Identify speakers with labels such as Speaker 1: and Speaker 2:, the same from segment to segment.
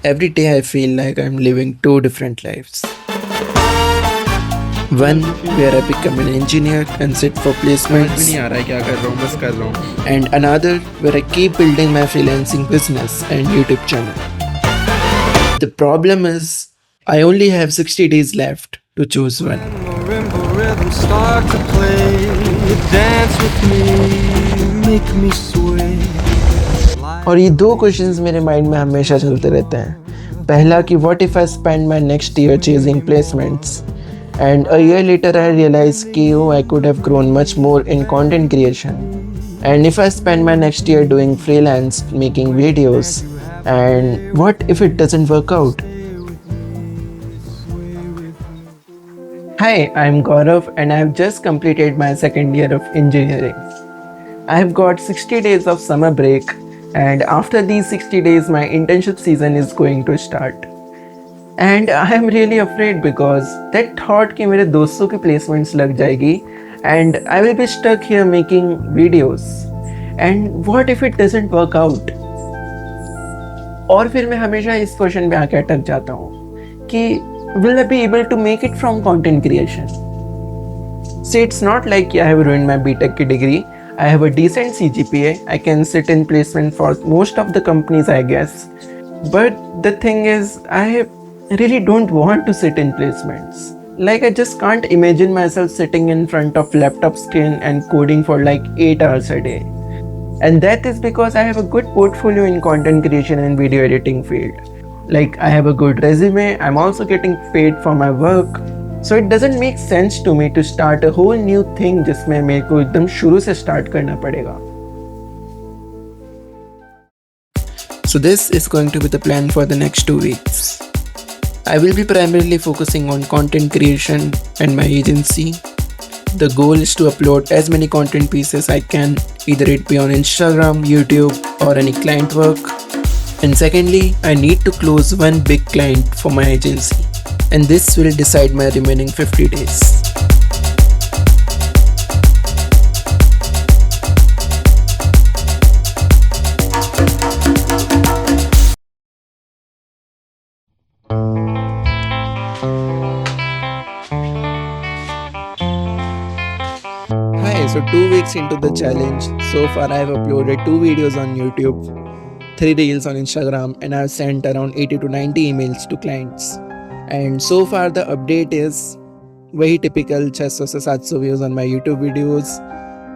Speaker 1: Every day I feel like I'm living two different lives. One where I become an engineer and sit for placements,
Speaker 2: नहीं आ रहा है क्या कर रहा हूँ, बस कर रहा हूँ.
Speaker 1: and another where I keep building my freelancing business and YouTube channel. The problem is, I only have 60 days left to choose one.
Speaker 3: Marimba rhythms start to play. You dance with me, make me sway.
Speaker 1: और ये दो questions मेरे mind में हमेशा चलते रहते हैं. पहला कि what if I spend my next year chasing placements and a year later I realise कि I could have grown much more in content creation. And if I spend my next year doing freelance making videos and what if it doesn't work out. Hi, I'm Gaurav and I have just completed my second year of engineering. I have got 60 days of summer break, and after these 60 days my internship season is going to start. And I am really afraid because that thought कि मेरे दोस्तों की placements लग जाएगी and I will be stuck here making videos. And what if it doesn't work out? और फिर मैं हमेशा इस क्वेश्चन पे आके अटक जाता हूँ कि will I be able to make it from content creation? See, it's not like I have ruined my BTech degree. I have a decent CGPA. I can sit in placement for most of the companies, I guess. But the thing is, I really don't want to sit in placements. Like, I just can't imagine myself sitting in front of laptop screen and coding for like 8 hours a day. And that is because I have a good portfolio in content creation and video editing field. Like, I have a good resume, I'm also getting paid for my work. So it doesn't make sense to me to start a whole new thing जिसमें मेरे को एकदम शुरू से start करना पड़ेगा. So this is going to be the plan for the next 2 weeks. I will be primarily focusing on content creation and my agency. The goal is to upload as many content pieces I can, either it be on Instagram, YouTube or any client work. And secondly, I need to close one big client for my agency, and this will decide my remaining 50 days. Hi, so 2 weeks into the challenge. So far I have uploaded 2 videos on YouTube, 3 reels on Instagram, and I've sent around 80 to 90 emails to clients. And so far the update is वही typical 600 से 700 views on my YouTube videos,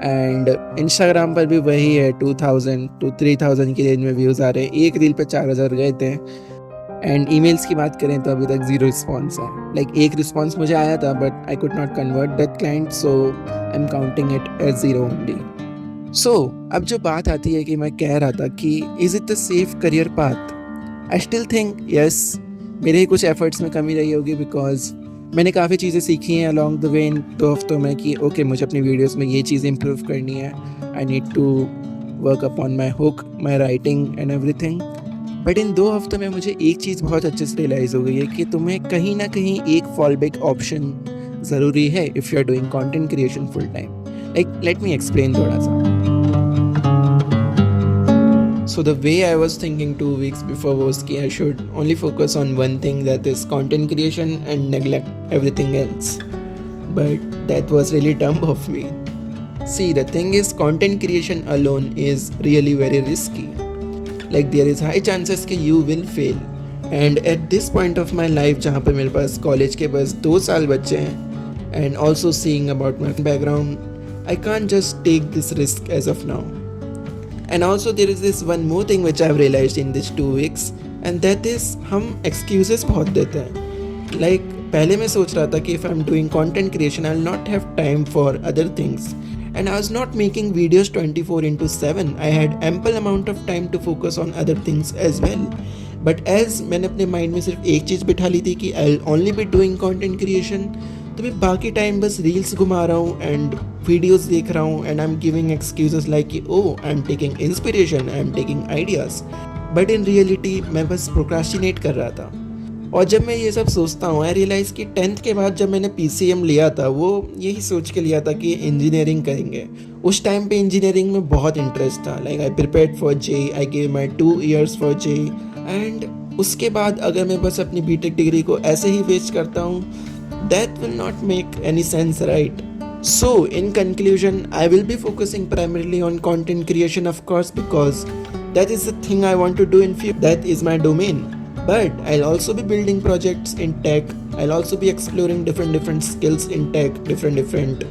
Speaker 1: and Instagram पर भी वही है 2000 to 3000 की range में views आ रहे हैं. एक रील पे 4000 गए थे. एंड ईमेल्स की बात करें तो अभी तक 0 रिस्पॉन्स है. लाइक एक रिस्पॉन्स मुझे आया था but I could not convert that client, so I am counting it as 0 only. So अब जो बात आती है कि मैं कह रहा था कि is it the safe career path, I still think yes. मेरे ही कुछ एफर्ट्स में कमी रही होगी बिकॉज मैंने काफ़ी चीज़ें सीखी हैं अलॉन्ग द वे इन 2 हफ्तों में कि ओके मुझे अपनी वीडियोस में ये चीज़ इम्प्रूव करनी है. I need to work upon my hook, my writing and everything. But इन 2 हफ्तों में मुझे एक चीज़ बहुत अच्छे से रियलाइज़ हो गई है कि तुम्हें कहीं ना कहीं एक फॉल बैक ऑप्शन ज़रूरी है if you are doing content creation full time. Like let me explain थोड़ा सा. So the way I was thinking 2 weeks before was that I should only focus on one thing, that is content creation, and neglect everything else. But that was really dumb of me. See, the thing is, content creation alone is really very risky. Like there is high chances कि you will fail. And at this point of my life जहाँ पे मेरे पास college के बस 2 साल बचे हैं, and also seeing about my background, I can't just take this risk as of now. And also there is this one more thing which I've realized in these 2 weeks, and that is हम excuses बहुत देते हैं. Like पहले मैं सोच रहा था कि if I'm doing content creation I'll not have time for other things, and I was not making videos 24/7. I had ample amount of time to focus on other things as well. But as मैंने अपने mind में सिर्फ एक चीज़ बिठा ली थी कि I'll only be doing content creation, तो मैं बाकी टाइम बस रील्स घुमा रहा हूँ एंड वीडियोस देख रहा हूँ, and I am giving excuses like कि oh I am taking inspiration, I am taking ideas. But in reality मैं बस प्रोक्रास्टिनेट कर रहा था. और जब मैं ये सब सोचता हूँ आई रियलाइज़ कि 10th के बाद जब मैंने PCM लिया था वो यही सोच के लिया था कि इंजीनियरिंग करेंगे. उस टाइम पे इंजीनियरिंग में बहुत इंटरेस्ट था. Like I prepared for JEE, I gave my 2 years for JEE, and उसके बाद अगर मैं बस अपनी बीटेक डिग्री को ऐसे ही वेस्ट करता हूँ, that will not make any sense, right? So in conclusion, I will be focusing primarily on content creation, of course, because that is the thing I want to do in future. That is my domain. But I'll also be building projects in tech. I'll also be exploring different skills in tech, different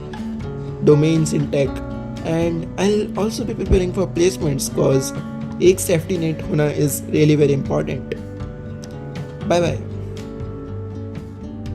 Speaker 1: domains in tech, and I'll also be preparing for placements because एक safety net होना is really very important. Bye bye.